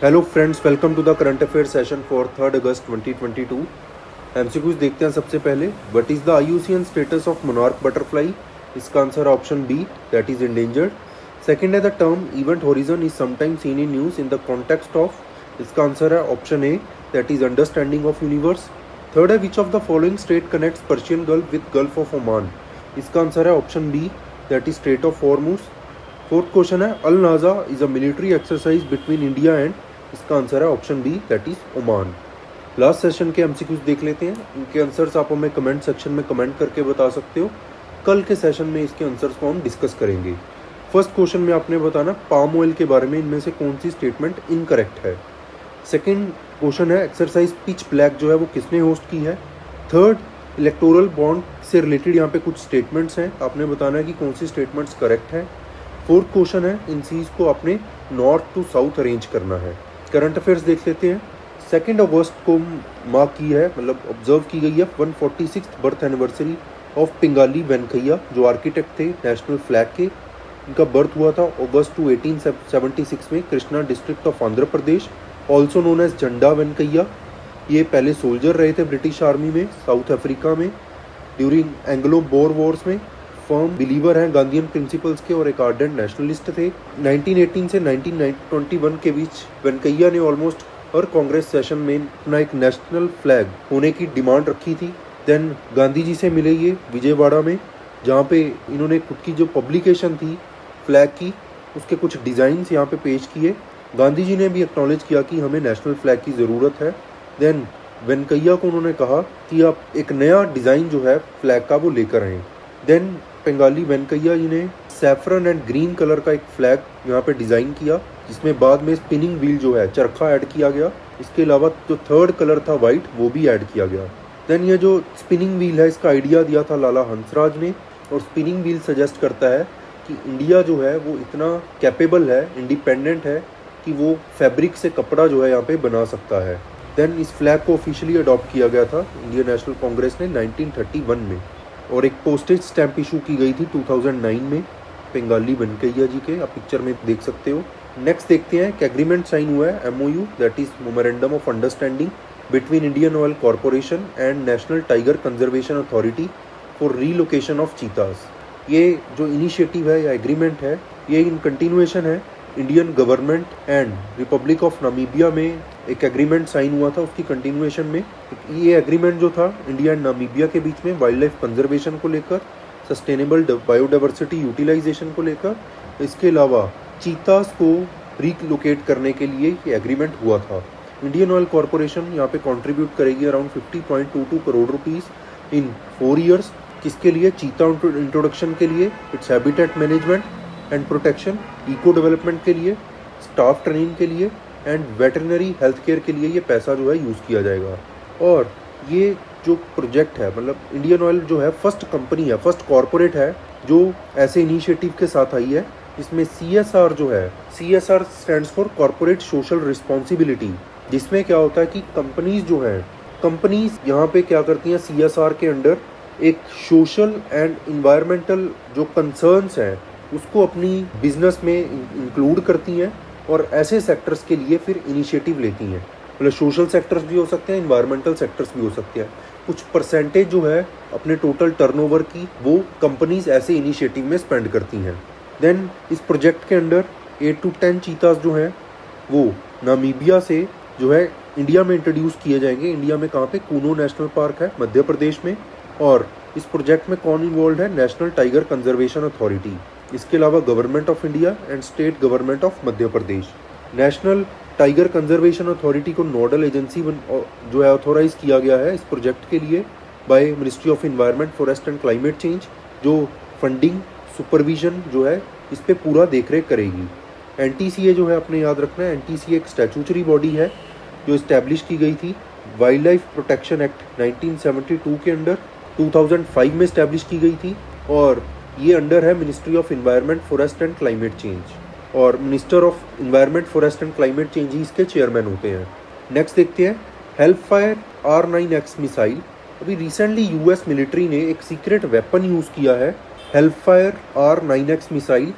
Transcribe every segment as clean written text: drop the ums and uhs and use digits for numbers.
Hello friends, welcome to the current affair session for 3 August 2022। MCQs देखते हैं। सबसे पहले, what is the IUCN status of monarch butterfly? इसका answer option B, that is endangered. Second है, the term event horizon is sometimes seen in news in the context of? इसका answer है option A, that is understanding of universe. Third है, which of the following state connects Persian Gulf with Gulf of Oman? इसका answer है option B, that is strait of Hormuz. Fourth question है, Al Najah is a military exercise between India and? इसका answer है option B, that is Oman. Last session के MCQs देख लेते हैं। इनके आंसर्स आप हमें कमेंट सेक्शन में कमेंट करके बता सकते हो। कल के सेशन में इसके आंसर्स को हम डिस्कस करेंगे। फर्स्ट क्वेश्चन में आपने बताना पाम ऑयल के बारे में इनमें से कौन सी स्टेटमेंट इनकरेक्ट है। सेकंड क्वेश्चन है, एक्सरसाइज पिच ब्लैक जो है वो किसने होस्ट की है। थर्ड, इलेक्टोरल बॉन्ड से रिलेटेड यहाँ पे कुछ स्टेटमेंट्स हैं, आपने बताना है कि कौन सी स्टेटमेंट्स करेक्ट हैं। फोर्थ क्वेश्चन है, इन सीज को आपने नॉर्थ टू साउथ अरेंज करना है। करंट अफेयर्स देख लेते हैं। 2 अगस्त को मार्क की है, मतलब ऑब्जर्व की गई है 146th birth anniversary of Pingali Venkaiah, जो आर्किटेक्ट थे नेशनल फ्लैग के। इनका बर्थ हुआ था अगस्त 2 1876 में Krishna district of Andhra Pradesh, also known as Jhanda Venkaiah. ये पहले सोल्जर रहे थे ब्रिटिश आर्मी में साउथ अफ्रीका में ड्यूरिंग एंग्लो बोर वॉर्स में। फर्म बिलीवर हैं गांधीयन प्रिंसिपल्स के और एक आर्डेंट नेशनलिस्ट थे। 1918 से 1921 के बीच वेंकैया ने ऑलमोस्ट हर कांग्रेस सेशन में अपना एक नेशनल फ्लैग होने की डिमांड रखी थी। देन गांधी जी से मिले ये विजयवाड़ा में, जहाँ पे इन्होंने खुद की जो पब्लिकेशन थी फ्लैग की, उसके कुछ डिज़ाइंस यहाँ पे पेश किए। गांधी जी ने भी एक्नॉलेज किया कि हमें नेशनल फ्लैग की ज़रूरत है। देन वेंकैया को उन्होंने कहा कि आप एक नया डिज़ाइन जो है फ्लैग का वो लेकर आएँ। देन बंगाली वेंकैया जी ने सैफरन एंड ग्रीन कलर का एक फ्लैग यहाँ पे डिज़ाइन किया, जिसमें बाद में स्पिनिंग व्हील जो है चरखा ऐड किया गया। इसके अलावा जो थर्ड कलर था वाइट, वो भी ऐड किया गया। देन ये जो स्पिनिंग व्हील है, इसका आइडिया दिया था लाला हंसराज ने। और स्पिनिंग व्हील सजेस्ट करता है कि इंडिया जो है वो इतना कैपेबल है, इंडिपेंडेंट है, कि वो फैब्रिक से कपड़ा जो है यहाँ पे बना सकता है। देन इस फ्लैग को ऑफिशियली अडॉप्ट किया गया था इंडियन नेशनल कांग्रेस ने 1931 में, और एक पोस्टेज स्टैंप इशू की गई थी 2009 में पिंगाली वेंकैया जी के, आप पिक्चर में देख सकते हो। नेक्स्ट देखते हैं कि एग्रीमेंट साइन हुआ है MOU, that is memorandum of understanding between Indian oil corporation and national tiger conservation authority for relocation of चीतास। ये जो इनिशिएटिव है या एग्रीमेंट है, ये इन कंटिन्यूएशन है Indian government and Republic of Namibia में एक एग्रीमेंट साइन हुआ था, उसकी कंटिन्यूएशन में। ये एग्रीमेंट जो था इंडिया एंड नामीबिया के बीच में वाइल्ड लाइफ कंजर्वेशन को लेकर, सस्टेनेबल बायोडाइवर्सिटी यूटिलाइजेशन को लेकर, इसके अलावा चीतास को रिलोकेट करने के लिए ये एग्रीमेंट हुआ था। इंडियन ऑयल कॉरपोरेशन यहाँ पे कंट्रीब्यूट करेगी around 50.22 crore rupees in 4 years, किसके लिए? चीता इंट्रोडक्शन के लिए, it's habitat management and protection, eco development के लिए, स्टाफ ट्रेनिंग के लिए एंड वेटरनरी हेल्थ केयर के लिए ये पैसा जो है यूज़ किया जाएगा। और ये जो प्रोजेक्ट है, मतलब इंडियन ऑयल जो है फर्स्ट कंपनी है, फर्स्ट कॉरपोरेट है जो ऐसे इनिशिएटिव के साथ आई है। इसमें CSR जो है, CSR stands for corporate social responsibility, जिसमें क्या होता है कि कंपनीज जो हैं, कंपनीज यहाँ पे क्या करती हैं, CSR के अंडर एक सोशल एंड इन्वायरमेंटल जो कंसर्न्स हैं उसको अपनी बिजनेस में इंक्लूड करती हैं और ऐसे सेक्टर्स के लिए फिर इनिशिएटिव लेती हैं। मतलब सोशल सेक्टर्स भी हो सकते हैं, इन्वायरमेंटल सेक्टर्स भी हो सकते हैं। कुछ परसेंटेज जो है अपने टोटल टर्नओवर की वो कंपनीज ऐसे इनिशिएटिव में स्पेंड करती हैं। देन इस प्रोजेक्ट के अंडर 8 to 10 चीतास जो हैं वो नामीबिया से जो है इंडिया में इंट्रोड्यूस किए जाएंगे। इंडिया में कहाँ पे? कूनो नेशनल पार्क है मध्य प्रदेश में। और इस प्रोजेक्ट में कौन इन्वॉल्व है? नेशनल टाइगर कंजर्वेशन अथॉरिटी, इसके अलावा government of India and state government of Madhya Pradesh. National tiger conservation authority को नोडल एजेंसी जो है ऑथोराइज किया गया है इस प्रोजेक्ट के लिए by ministry of environment, forest and climate change, जो फंडिंग सुपरविजन जो है इस पे पूरा देखरेख करेगी। NTCA जो है आपने याद रखना है, NTCA एक स्टैट्यूटरी बॉडी है जो इस्टेब्लिश की गई थी वाइल्ड लाइफ प्रोटेक्शन एक्ट 1972 के अंडर, 2005 में इस्टेब्लिश की गई थी। और ये अंडर है ministry of environment, forest and climate change, और minister of environment, forest and climate change ही इसके चेयरमैन होते हैं। नेक्स्ट देखते हैं हेल्फफायर R9X मिसाइल। अभी रिसेंटली US मिलिट्री ने एक सीक्रेट वेपन यूज़ किया है, हेल्फफायर R9X मिसाइल।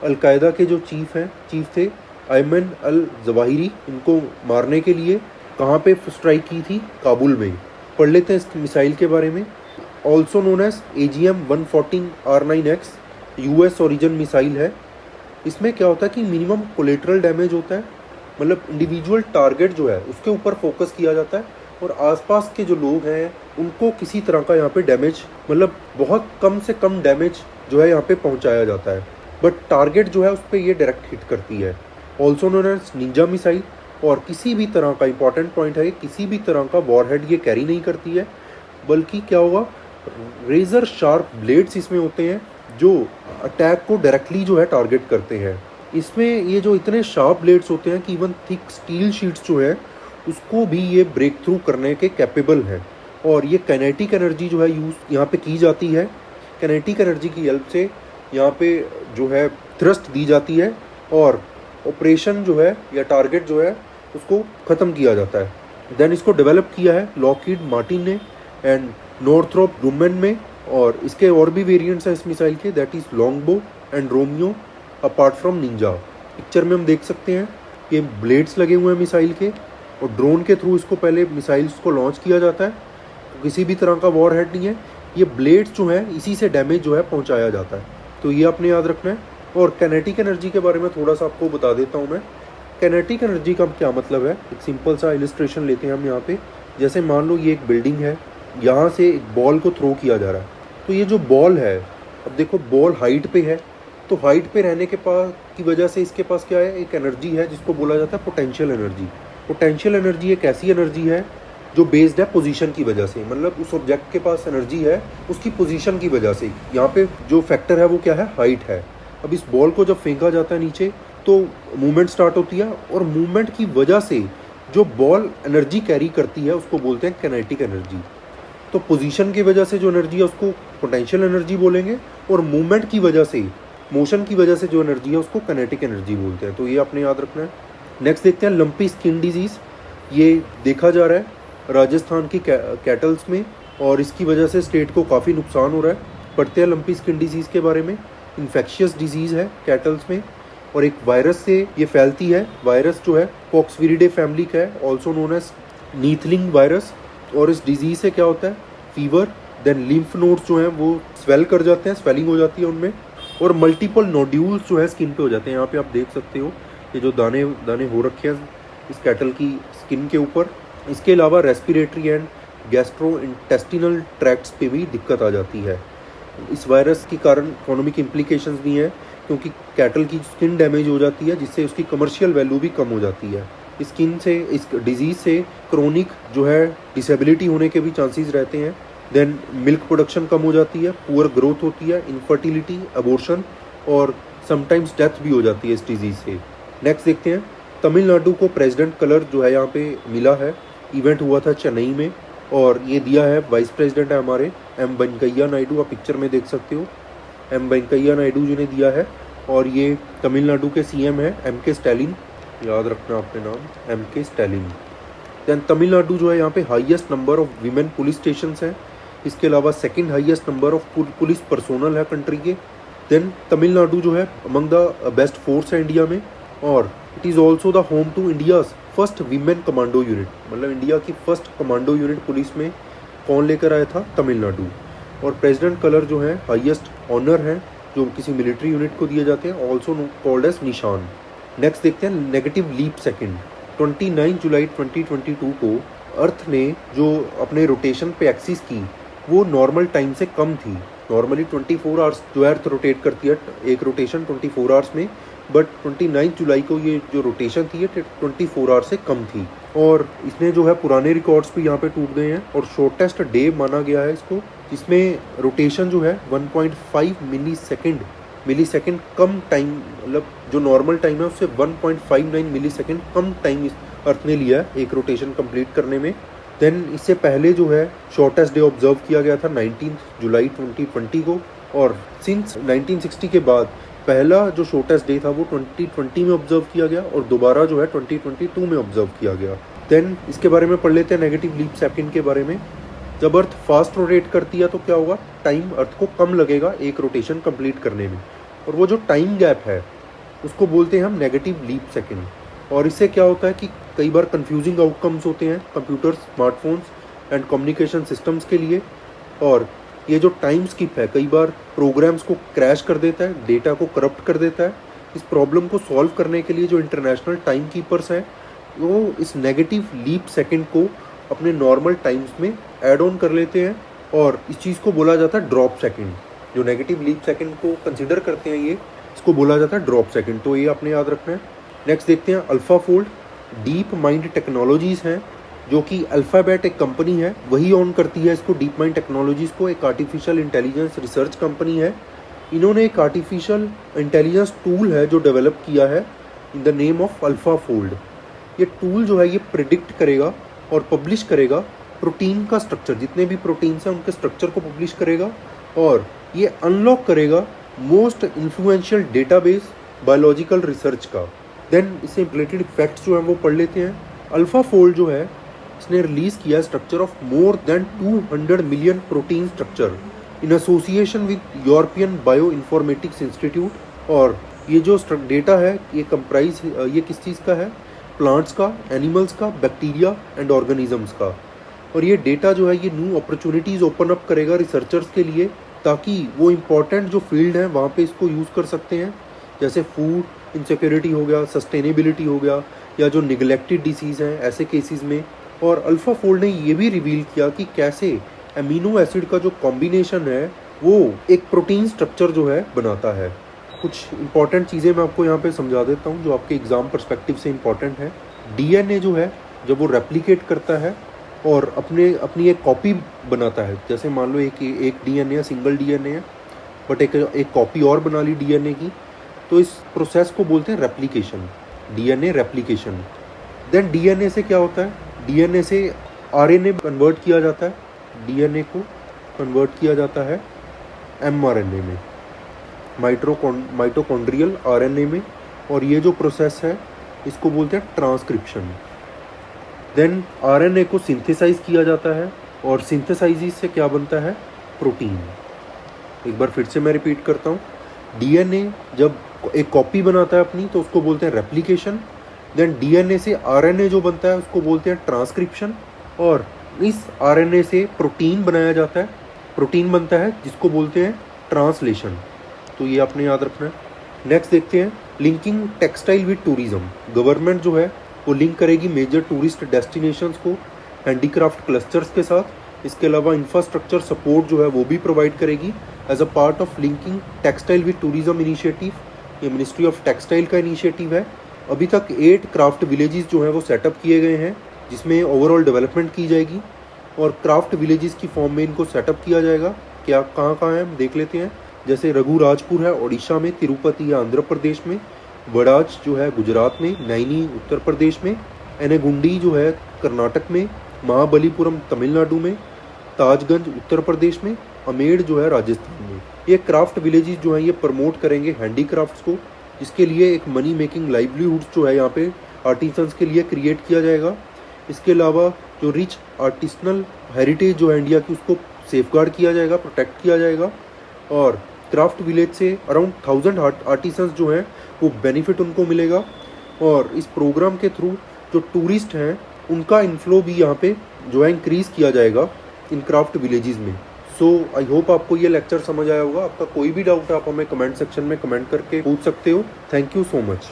अलकायदा के जो चीफ थे अयमन अल जवाहिरी, इनको मारने के लिए कहाँ पे स्ट्राइक की थी? काबुल में। पढ़ लेते हैं इस मिसाइल के बारे में। Also known as AGM-114R9X, US origin missile है। इसमें क्या होता है कि मिनिमम कोलेटरल डैमेज होता है, मतलब इंडिविजुअल टारगेट जो है उसके ऊपर फोकस किया जाता है और आसपास के जो लोग हैं उनको किसी तरह का यहाँ पे डैमेज, मतलब बहुत कम से कम डैमेज जो है यहाँ पे पहुँचाया जाता है, बट टारगेट जो है उस पर ये डायरेक्ट हिट करती है। Also known as ninja missile. और किसी भी तरह का इंपॉर्टेंट पॉइंट है, किसी भी तरह का वॉरहेड ये कैरी नहीं करती है, बल्कि क्या होगा, रेजर शार्प ब्लेड्स इसमें होते हैं जो अटैक को डायरेक्टली जो है टारगेट करते हैं। इसमें ये जो इतने शार्प ब्लेड्स होते हैं कि इवन थिक स्टील शीट्स जो है उसको भी ये ब्रेक थ्रू करने के कैपेबल है। और ये काइनेटिक एनर्जी जो है यूज़ यहाँ पे की जाती है। काइनेटिक एनर्जी की हेल्प से यहाँ पे जो है थ्रस्ट दी जाती है और ऑपरेशन जो है या टारगेट जो है उसको ख़त्म किया जाता है। देन इसको डेवलप किया है लॉकहीड मार्टिन ने एंड नॉर्थरोप ग्रुमन में। और इसके और भी वेरिएंट्स हैं इस मिसाइल के, that is longbow and Romeo apart from ninja. Picture में हम देख सकते हैं कि ब्लेड्स लगे हुए हैं मिसाइल के और ड्रोन के थ्रू इसको पहले मिसाइल्स को लॉन्च किया जाता है। तो किसी भी तरह का वॉर हेड नहीं है, ये ब्लेड्स जो है इसी से डैमेज जो है पहुंचाया जाता है। तो ये आपने याद रखना है। और काइनेटिक एनर्जी के बारे में थोड़ा सा आपको बता देता हूँ मैं। काइनेटिक एनर्जी का क्या मतलब है, एक सिंपल सा इलस्ट्रेशन लेते हैं हम यहाँ पे। जैसे मान लो ये एक बिल्डिंग है, यहाँ से एक बॉल को थ्रो किया जा रहा है, तो ये जो बॉल है, अब देखो बॉल हाइट पे है, तो हाइट पे रहने के पास की वजह से इसके पास क्या है, एक एनर्जी है जिसको बोला जाता है पोटेंशियल एनर्जी। पोटेंशियल एनर्जी एक ऐसी एनर्जी है जो बेस्ड है पोजीशन की वजह से, मतलब उस ऑब्जेक्ट के पास एनर्जी है उसकी पोजीशन की वजह से। यहाँ पे जो फैक्टर है वो क्या है, हाइट है। अब इस बॉल को जब फेंका जाता है नीचे तो मूवमेंट स्टार्ट होती है और मूवमेंट की वजह से जो बॉल एनर्जी कैरी करती है उसको बोलते हैं काइनेटिक एनर्जी। तो पोजीशन की वजह से जो एनर्जी है उसको पोटेंशियल एनर्जी बोलेंगे और मूवमेंट की वजह से, मोशन की वजह से जो एनर्जी है उसको काइनेटिक एनर्जी बोलते हैं। तो ये आपने याद रखना है। नेक्स्ट देखते हैं लंपी स्किन डिजीज़। ये देखा जा रहा है राजस्थान की कैटल्स में और इसकी वजह से स्टेट को काफ़ी नुकसान हो रहा है। पढ़ते हैं लंपी स्किन डिजीज़ के बारे में। इन्फेक्शियस डिजीज़ है कैटल्स में और एक वायरस से ये फैलती है। वायरस जो है पॉक्सविरिडे फैमिली का है, ऑल्सो नोन एज नीथलिंग वायरस। और इस डिजीज़ से क्या होता है, फीवर, देन लिम्फ नोड्स जो हैं वो स्वेल कर जाते हैं, स्वेलिंग हो जाती है उनमें, और मल्टीपल नोड्यूल्स जो है स्किन पे हो जाते हैं। यहाँ पे आप देख सकते हो ये जो दाने दाने हो रखे हैं इस कैटल की स्किन के ऊपर। इसके अलावा respiratory and gastro intestinal tracts पे भी दिक्कत आ जाती है। इस वायरस के कारण इकोनॉमिक इम्प्लीकेशंस भी हैं क्योंकि कैटल की स्किन डैमेज हो जाती है जिससे उसकी कमर्शियल वैल्यू भी कम हो जाती है। स्किन से, इस डिजीज़ से क्रोनिक जो है डिसेबिलिटी होने के भी चांसेस रहते हैं। देन मिल्क प्रोडक्शन कम हो जाती है, पुअर ग्रोथ होती है, इनफर्टिलिटी, अबॉर्शन और समटाइम्स डेथ भी हो जाती है इस डिजीज़ से। नेक्स्ट देखते हैं तमिलनाडु को प्रेसिडेंट कलर जो है यहाँ पे मिला है। इवेंट हुआ था चेन्नई में और ये दिया है वाइस प्रेसिडेंट है हमारे एम वेंकैया नायडू। आप पिक्चर में देख सकते हो एम वेंकैया नायडू जी ने दिया है। और ये तमिलनाडु के सीएम है MK स्टैलिन, याद रखना आपने नाम MK स्टैलिन। दैन तमिलनाडु जो है यहाँ पे highest number of women police station हैं। इसके अलावा second highest number of police personnel है कंट्री के। देन तमिलनाडु जो है अमंग द बेस्ट फोर्स है इंडिया में। और it is also the home to India's first women commando unit, मतलब इंडिया की फर्स्ट कमांडो यूनिट पुलिस में कौन लेकर आया था, तमिलनाडु। और प्रेसिडेंट कलर जो है हाईएस्ट ऑनर है जो किसी मिलिट्री यूनिट को दिए जाते हैं, ऑल्सो कॉल्ड एज निशान। नेक्स्ट देखते हैं नेगेटिव लीप सेकंड। 29 जुलाई 2022 को अर्थ ने जो अपने रोटेशन पे एक्सिस की वो नॉर्मल टाइम से कम थी। नॉर्मली 24 आवर्स जो अर्थ रोटेट करती है एक रोटेशन 24 आवर्स में, बट 29 जुलाई को ये जो रोटेशन थी ये 24 आवर्स से कम थी। और इसने जो है पुराने रिकॉर्ड्स भी यहाँ पे टूट गए हैं और शॉर्टेस्ट डे माना गया है इसको, जिसमें रोटेशन जो है 1.5 मिली सेकेंड कम टाइम, मतलब जो नॉर्मल टाइम है उससे 1.59 मिली सेकेंड कम टाइम इस अर्थ ने लिया है एक रोटेशन कंप्लीट करने में। देन इससे पहले जो है शॉर्टेस्ट डे ऑब्जर्व किया गया था 19 जुलाई 2020 को। और सिंस 1960 के बाद पहला जो शॉर्टेस्ट डे था वो 2020 में ऑब्जर्व किया गया और दोबारा जो है 2022 में ऑब्जर्व किया गया। देन इसके बारे में पढ़ लेते हैं नेगेटिव लीप सेकंड के बारे में। जब अर्थ फास्ट रोटेट करती है तो क्या होगा, टाइम अर्थ को कम लगेगा एक रोटेशन कंप्लीट करने में। और वो जो टाइम गैप है उसको बोलते हैं हम नेगेटिव लीप सेकेंड। और इससे क्या होता है कि कई बार कंफ्यूजिंग आउटकम्स होते हैं computers, smartphones and communication systems के लिए। और ये जो टाइम स्किप है कई बार प्रोग्राम्स को क्रैश कर देता है, डेटा को करप्ट कर देता है। इस प्रॉब्लम को सॉल्व करने के लिए जो इंटरनेशनल टाइम कीपर्स हैं वो इस नेगेटिव लीप सेकेंड को अपने नॉर्मल टाइम्स में ऐड ऑन कर लेते हैं और इस चीज़ को बोला जाता है ड्रॉप सेकेंड। जो नेगेटिव लीप सेकेंड को कंसिडर करते हैं ये, इसको बोला जाता है ड्रॉप सेकेंड। तो ये आपने याद रखना है। नेक्स्ट देखते हैं अल्फाफोल्ड। डीप माइंड टेक्नोलॉजीज हैं जो कि अल्फ़ाबेट एक कंपनी है, वही ऑन करती है इसको, डीप माइंड टेक्नोलॉजीज को। एक आर्टिफिशियल इंटेलिजेंस रिसर्च कंपनी है। इन्होंने एक आर्टिफिशियल इंटेलिजेंस टूल है जो डेवलप किया है in the name of AlphaFold. ये टूल जो है ये प्रिडिक्ट करेगा और पब्लिश करेगा प्रोटीन का स्ट्रक्चर, जितने भी प्रोटीन्स हैं उनके स्ट्रक्चर को पब्लिश करेगा और ये अनलॉक करेगा most influential database biological research का। देन इससे रिलेटेड फैक्ट्स जो हैं वो पढ़ लेते हैं। अल्फाफोल्ड जो है इसने रिलीज किया structure of more than 200 million protein structure in association with European bio informatics institute. और ये जो डेटा है ये कंप्राइज ये किस चीज़ का है? प्लांट्स का, एनिमल्स का, बैक्टीरिया एंड ऑर्गेनिजम्स का। और ये डेटा जो है ये न्यू अपॉर्चुनिटीज़ ओपन अप करेगा रिसर्चर्स के लिए, ताकि वो इम्पॉर्टेंट जो फील्ड हैं वहाँ पे इसको यूज़ कर सकते हैं, जैसे फूड इनसिक्योरिटी हो गया, सस्टेनेबिलिटी हो गया, या जो निगलेक्टेड डिसीज़ हैं ऐसे केसेस में। और अल्फाफोल्ड ने ये भी रिवील किया कि कैसे अमीनो एसिड का जो कॉम्बिनेशन है वो एक प्रोटीन स्ट्रक्चर जो है बनाता है। कुछ इंपॉर्टेंट चीज़ें मैं आपको यहाँ पे समझा देता हूँ जो आपके एग्ज़ाम पर्सपेक्टिव से इम्पॉर्टेंट है। डीएनए जो है जब वो रेप्लिकेट करता है और अपनी एक कॉपी बनाता है, जैसे मान लो एक डीएनए सिंगल डीएनए है बट एक कॉपी और बना ली डीएनए की, तो इस प्रोसेस को बोलते हैं replication, DNA replication. Then DNA से क्या होता है? डीएनए से आरएनए कन्वर्ट किया जाता है, डीएनए को कन्वर्ट किया जाता है एमआरएनए में, माइटोकॉन्ड्रियल आरएनए में। और ये जो प्रोसेस है इसको बोलते हैं ट्रांसक्रिप्शन। देन आरएनए को सिंथेसाइज किया जाता है और सिंथेसाइज से क्या बनता है? प्रोटीन। एक बार फिर से मैं रिपीट करता हूँ। डीएनए जब एक कॉपी बनाता है अपनी तो उसको बोलते हैं रेप्लिकेशन। देन डीएनए से आरएनए जो बनता है उसको बोलते हैं ट्रांसक्रिप्शन। और इस आरएनए से प्रोटीन बनाया जाता है, प्रोटीन बनता है जिसको बोलते हैं ट्रांसलेशन। तो ये आपने याद रखना है। नेक्स्ट देखते हैं linking textile with tourism. Government जो है वो लिंक करेगी मेजर टूरिस्ट डेस्टिनेशंस को हैंडीक्राफ्ट क्लस्टर्स के साथ। इसके अलावा इंफ्रास्ट्रक्चर सपोर्ट जो है वो भी प्रोवाइड करेगी as a part of linking textile with tourism initiative. ये मिनिस्ट्री ऑफ टेक्सटाइल का इनिशिएटिव है। अभी तक 8 क्राफ्ट विलेजेस जो हैं वो सेटअप किए गए हैं जिसमें ओवरऑल डेवलपमेंट की जाएगी और क्राफ्ट विलेजेस की फॉर्म में इनको सेटअप किया जाएगा। क्या कहाँ है हम देख लेते हैं। जैसे रघुराजपुर है ओडिशा में, तिरुपति है आंध्र प्रदेश में, वडाच जो है गुजरात में, नैनी उत्तर प्रदेश में, एनेगुंडी जो है कर्नाटक में, महाबलीपुरम तमिलनाडु में, ताजगंज उत्तर प्रदेश में, अमेड़ जो है राजस्थान में। ये क्राफ्ट विलेजेस जो हैं ये प्रमोट करेंगे हैंडीक्राफ्ट्स को, जिसके लिए एक मनी मेकिंग लाइवलीहुड्स जो है यहाँ पे आर्टिसंस के लिए क्रिएट किया जाएगा। इसके अलावा जो रिच आर्टिसनल हेरिटेज जो है इंडिया की उसको सेफगार्ड किया जाएगा, प्रोटेक्ट किया जाएगा। और क्राफ्ट विलेज से अराउंड 1000 आर्टिसंस जो हैं वो बेनिफिट उनको मिलेगा। और इस प्रोग्राम के थ्रू जो टूरिस्ट हैं उनका इनफ्लो भी यहाँ पे जो है इंक्रीज़ किया जाएगा इन क्राफ्ट विलेजेस में। सो आई होप आपको ये लेक्चर समझ आया होगा। आपका कोई भी डाउट है आप हमें कमेंट सेक्शन में कमेंट करके पूछ सकते हो। Thank you so much.